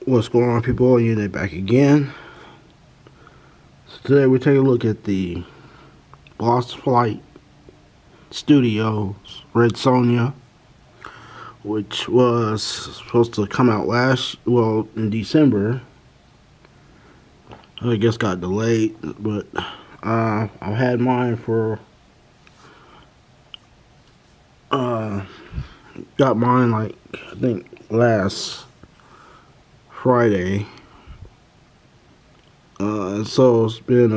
What's going on, people? Unit back again. So today we're taking a look at the Lost Flight Studios Red Sonja, which was supposed to come out in December. I guess got delayed, but I've had mine got mine like I think last Friday. So it's been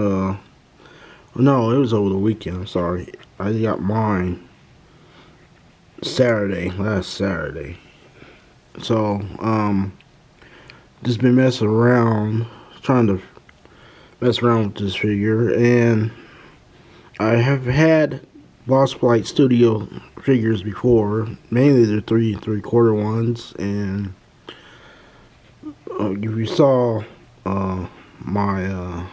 no, it was over the weekend. I'm sorry. I got mine last Saturday. So just been messing around, trying to mess around with this figure, and I have had Lost Flight Studio figures before. Mainly they're 3 3/4 ones, and if you saw my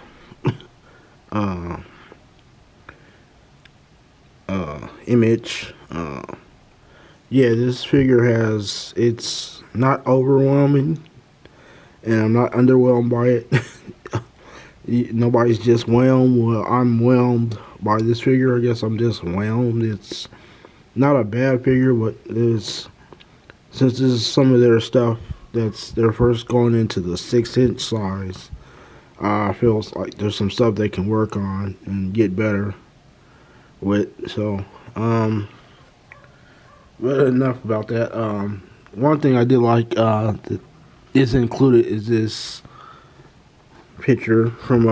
image, yeah, this figure it's not overwhelming, and I'm not underwhelmed by it. Nobody's just whelmed. Well, I'm whelmed by this figure. I guess I'm just whelmed. It's not a bad figure, but since this is some of their stuff they're first going into the 6-inch size. I feel like there's some stuff they can work on and get better with. So, but enough about that. One thing I did like that is included is this picture from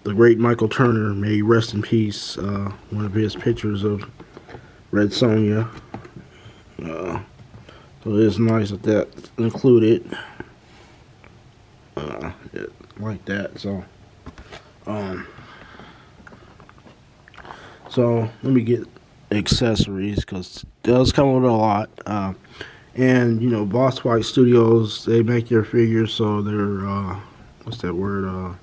the great Michael Turner. May he rest in peace. One of his pictures of Red Sonja. So it's nice that that's included. Like that. So let me get accessories, because it does come with a lot. And Boss Fight Studios, they make their figures, so they're what's that word?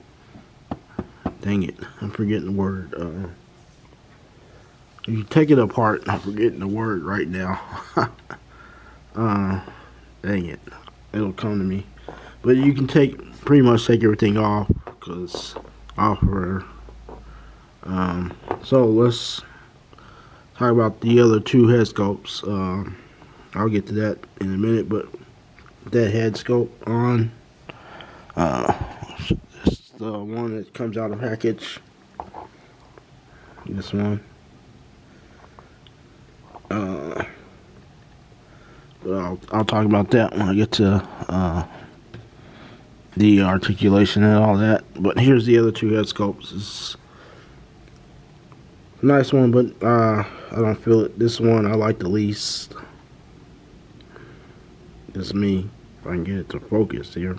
Dang it, I'm forgetting the word. If you take it apart, I'm forgetting the word right now. Dang it, it'll come to me. But you can pretty much take everything off, because so let's talk about the other two head sculpts. I'll get to that in a minute, but that head sculpt on, it's the one that comes out of package. This one. But I'll talk about that when I get to the articulation and all that. But here's the other two head sculpts. It's a nice one, but I don't feel it. This one I like the least. It's me. If I can get it to focus here.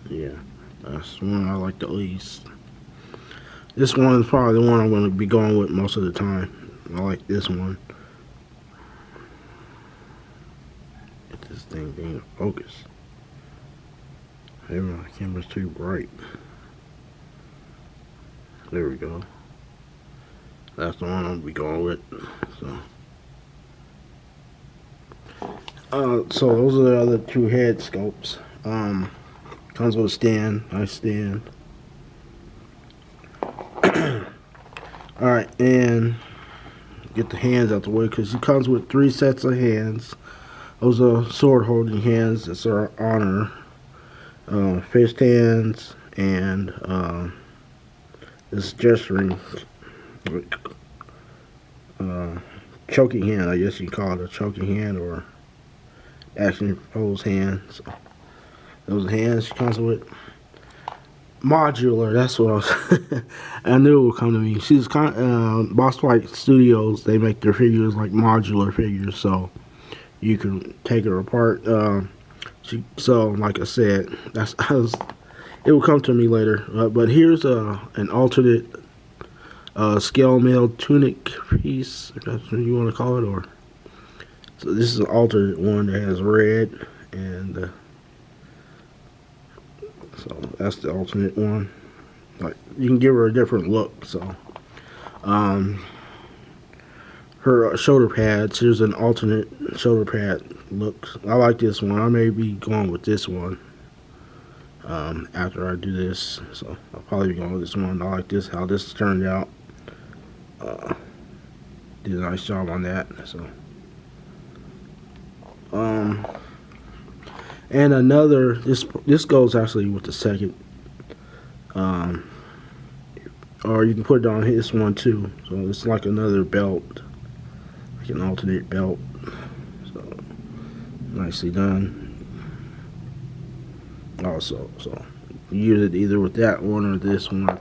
Yeah, that's the one I like the least. This one is probably the one I'm going to be going with most of the time. I like this one. Get this thing being focused. Maybe my camera's too bright. There we go. That's the one I'll be going with. So those are the other two head sculpts. Comes with a stand, nice stand. Alright, and get the hands out the way, because he comes with 3 sets of hands. Those are sword holding hands. That's our honor. Fist hands, and this gesturing, choking hand. I guess you call it a choking hand or action pose hand. So those hands she comes with. Modular, that's what I was. I knew it would come to me. She's Boss Fight Studios. They make their figures like modular figures, so you can take her apart. So like I said, it will come to me later. But here's an alternate scale mail tunic piece, if that's what you want to call it, or so this is an alternate one that has red, and so that's the alternate one. Like, you can give her a different look. So her shoulder pads. Here's an alternate shoulder pad look. I like this one. I may be going with this one after I do this. So I'll probably be going with this one. I like this, how this turned out. Did a nice job on that. So and another, this goes actually with the second, or you can put it on this one too. So it's like another belt, like an alternate belt. So nicely done. Also, so you use it either with that one or this one.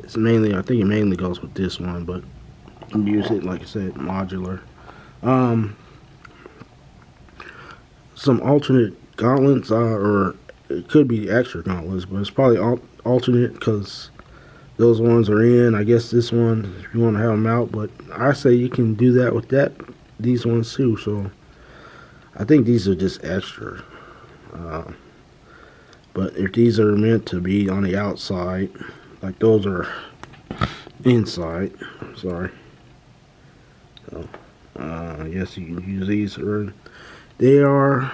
It's mainly, I think it mainly goes with this one, but you can use it, like I said, modular. Some alternate gauntlets, or it could be extra gauntlets, but it's probably alternate because those ones are in. I guess this one, if you want to have them out, but I say you can do that with these ones too. So I think these are just extra. But if these are meant to be on the outside, like those are inside, sorry. So I guess you can use these, or they are,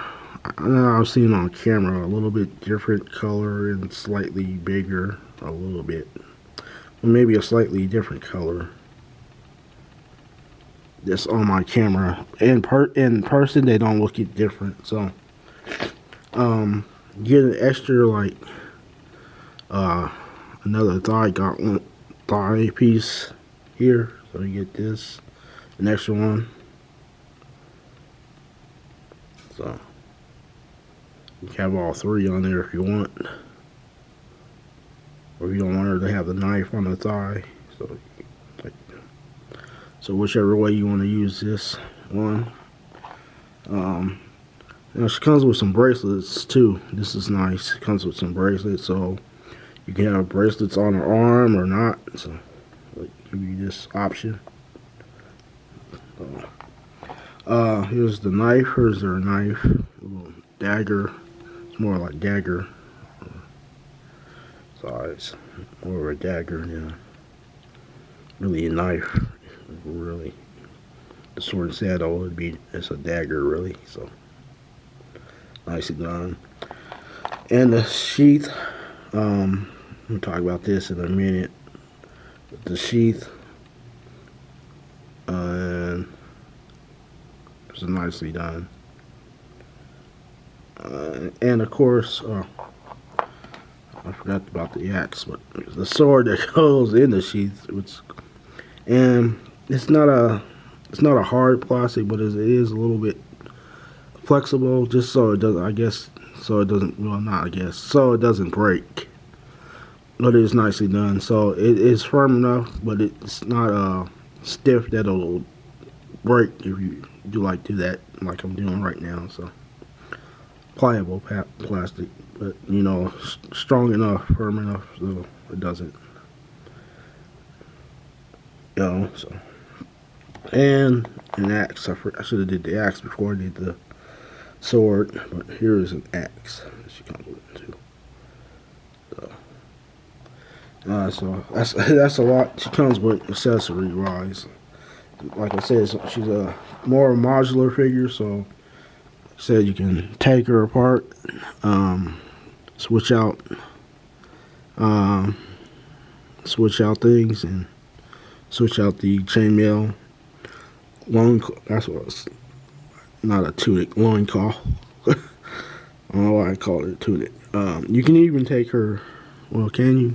I've seen on camera, a little bit different color and slightly bigger, a little bit, or maybe a slightly different color. That's on my camera. In person, they don't look it different. So, get an extra, like, another thigh piece here. So you get this, an extra one. So you can have all three on there if you want, or if you don't want her to have the knife on the thigh. So whichever way you want to use this one. Now she comes with some bracelets too. This is nice. It comes with some bracelets, so you can have bracelets on her arm or not. So give you this option. Here's the knife. Here's her knife. A little dagger. It's more like dagger size. More of a dagger, yeah. Really a knife. Really. The sword and saddle would be, it's a dagger really. So nicely done. And the sheath. We'll talk about this in a minute. The sheath. And it's nicely done. And of course, I forgot about the axe, but the sword that goes in the sheath. And it's not a hard plastic, but it is a little bit flexible, just so it doesn't, I guess, so it doesn't, well, not I guess, so it doesn't break. But it is nicely done. So it is firm enough, but it's not stiff that it'll break if you do that like I'm doing right now. So pliable plastic, but you know, strong enough, firm enough, so it doesn't. You know, so. And an axe. I should have did the axe before I did the sword, but here is an axe that she comes with too. So that's a lot she comes with accessory wise. Like I said, she's a more modular figure, so like I said, you can take her apart, switch out things, and switch out the chainmail. That's what it's not a tunic, loincloth. I don't know why I called it a tunic. You can even take her, well, can you?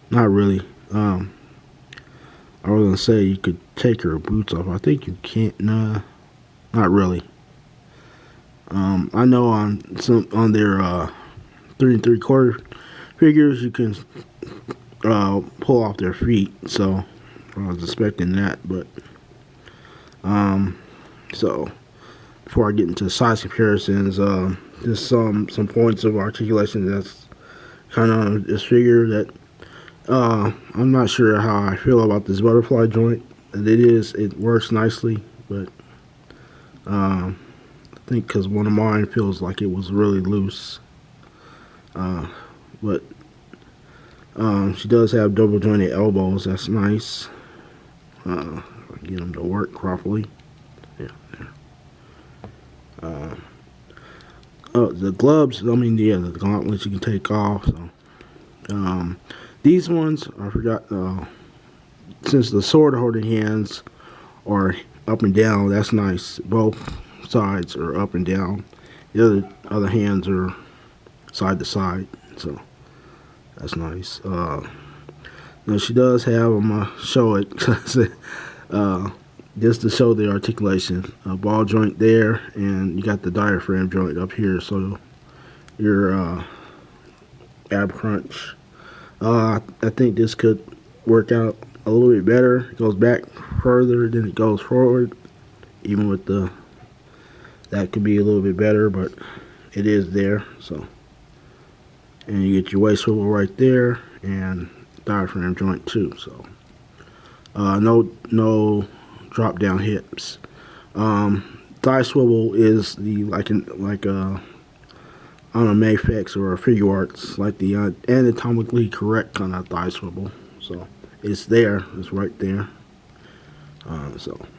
Not really. I was gonna say you could take her boots off. I think you can't. Nah, not really. I know on their 3 3/4 figures you can pull off their feet. So I was expecting that, but so before I get into size comparisons, there's some points of articulation that's kind of on this figure that I'm not sure how I feel about this butterfly joint. It works nicely, but I think because one of mine feels like it was really loose. But she does have double jointed elbows. That's nice. If I I can get them to work properly. Yeah, there. The gloves, I mean, yeah, the gauntlets you can take off. So, these ones, I forgot, since the sword holding hands are up and down, that's nice. Both sides are up and down. The other hands are side to side, so that's nice. Now she does have, I'm gonna show it, just to show the articulation. A ball joint there, and you got the diaphragm joint up here, so your ab crunch. I think this could work out a little bit better. It goes back further than it goes forward. Even with that could be a little bit better, but it is there. So, and you get your waist swivel right there, and diaphragm joint too. So, no drop down hips. Thigh swivel is the like on a Mayfix or a Figure Arts, like the anatomically correct kind of thigh swivel. So it's there, it's right there.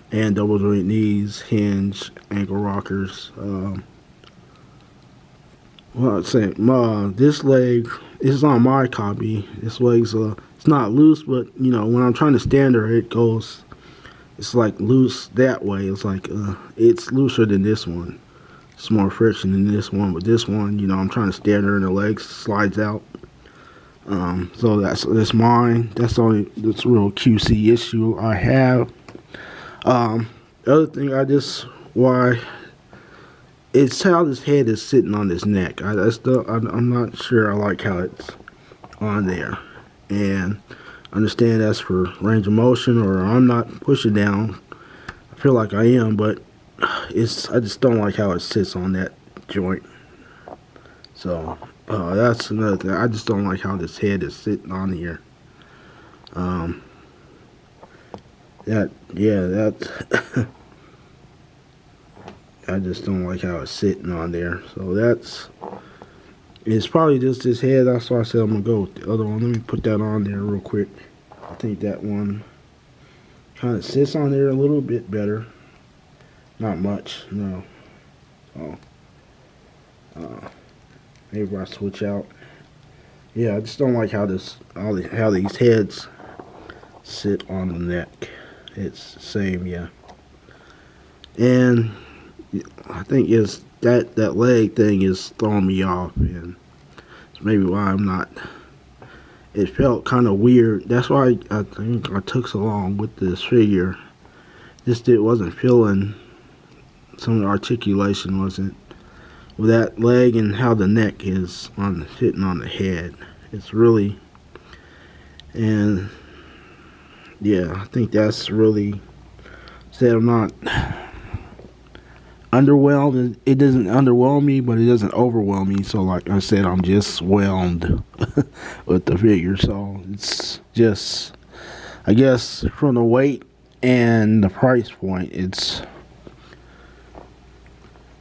And double joint knees, hinge, ankle rockers. Well, I'm saying, this leg, this is on my copy. This leg's it's not loose, but you know, when I'm trying to stand her, it goes. It's like loose that way. It's like it's looser than this one. It's more friction than this one, but this one, you know, I'm trying to stand her and the legs slides out. So that's mine. That's real QC issue I have. The other thing, why it's how this head is sitting on this neck. I'm not sure I like how it's on there, and I understand that's for range of motion, or I'm not pushing down. I feel like I am, but I just don't like how it sits on that joint. So that's another thing. I just don't like how this head is sitting on here. That I just don't like how it's sitting on there. So it's probably just this head. That's why I said I'm gonna go with the other one. Let me put that on there real quick. I think that one kind of sits on there a little bit better. Not much, no. So maybe I switch out. Yeah, I just don't like how how these heads sit on the neck. It's the same, yeah. And I think it's that leg thing is throwing me off, and it's maybe why I'm not. It felt kind of weird. That's why I think I took so long with this figure. It wasn't feeling. Some of the articulation wasn't with that leg, and how the neck is sitting on the head. It's really, and yeah, I think that's really said I'm not underwhelmed. It doesn't underwhelm me, but it doesn't overwhelm me. So like I said, I'm just whelmed with the figure. So it's just, I guess, from the weight and the price point, it's,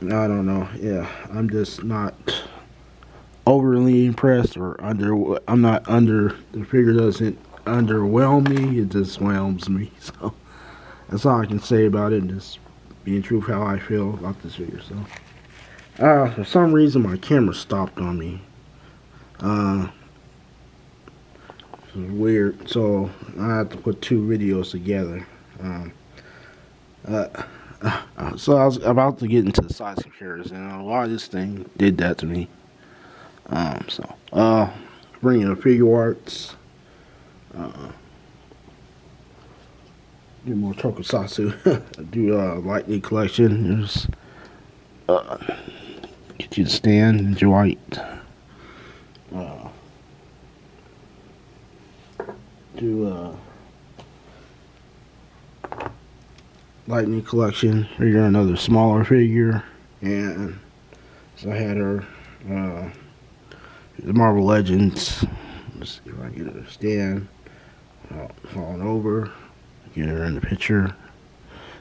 I don't know. Yeah, I'm just not overly impressed or I'm not under. The figure doesn't underwhelm me. It just whelms me. So that's all I can say about it. Just being true how I feel about this figure. So for some reason my camera stopped on me. It's weird. So I have to put two videos together. So I was about to get into the size comparison, and why this thing did that to me. Bringing the Figure Arts. Get more tokusatsu. Do lightning collection. Just get you to stand, enjoy it. Do lightning collection. Figure another smaller figure, and so I had her the Marvel Legends. Let's see if I can get her to stand. Falling over. Get her in the picture.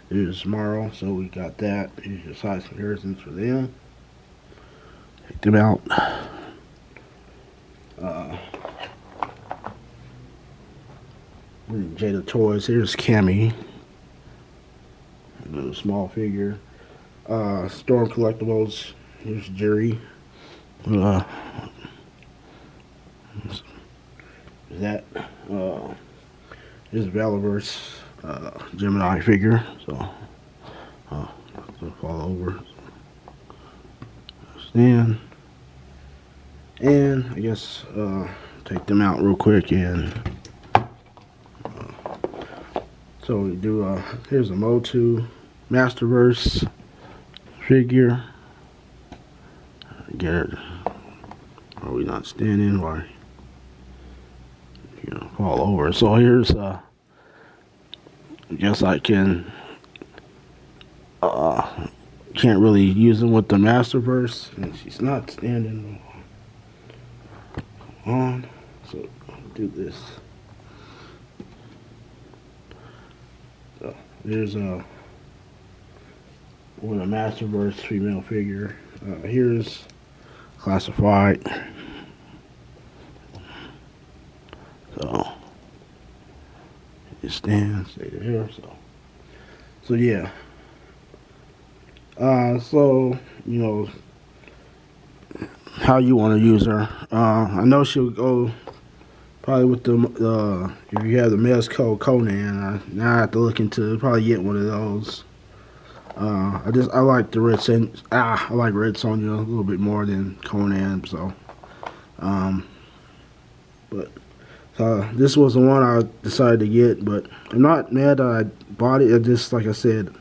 There's tomorrow, so we got that. Here's your size comparisons for them. Take them out. Jada Toys. Here's Cammy. A small figure. Storm Collectibles. Here's Jerry. That is Valiverse Gemini figure. So fall over. Stand. And I guess take them out real quick and so we do here's a Motu Masterverse figure. Get it. Are we not standing? Why? Fall over. So here's I guess I can can't really use them with the Masterverse, and she's not standing on. So I'll do this. So there's a Masterverse female figure. Here's classified. So it stands, stay here. So yeah. So you know how you want to use her. I know she'll go probably with the if you have the Mez Code Conan. Now I have to look into probably get one of those. I like the red I like Red Sonja a little bit more than Conan. So but this was the one I decided to get, but I'm not mad that I bought it. I just, like I said,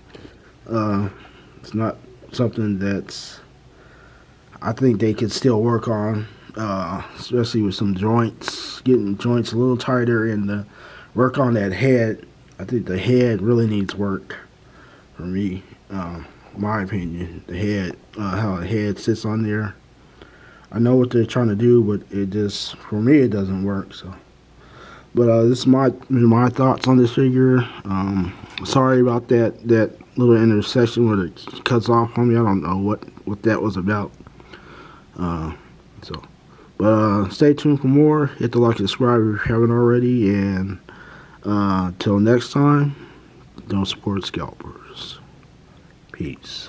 it's not something that's I think they could still work on, especially with some joints, getting joints a little tighter, and work on that head. I think the head really needs work for me, my opinion. The head, how the head sits on there. I know what they're trying to do, but it just, for me, it doesn't work. So, but this is my thoughts on this figure. Sorry about that little intersection where it cuts off on me. I don't know what that was about. But stay tuned for more. Hit the like and subscribe if you haven't already. And till next time, don't support scalpers. Peace.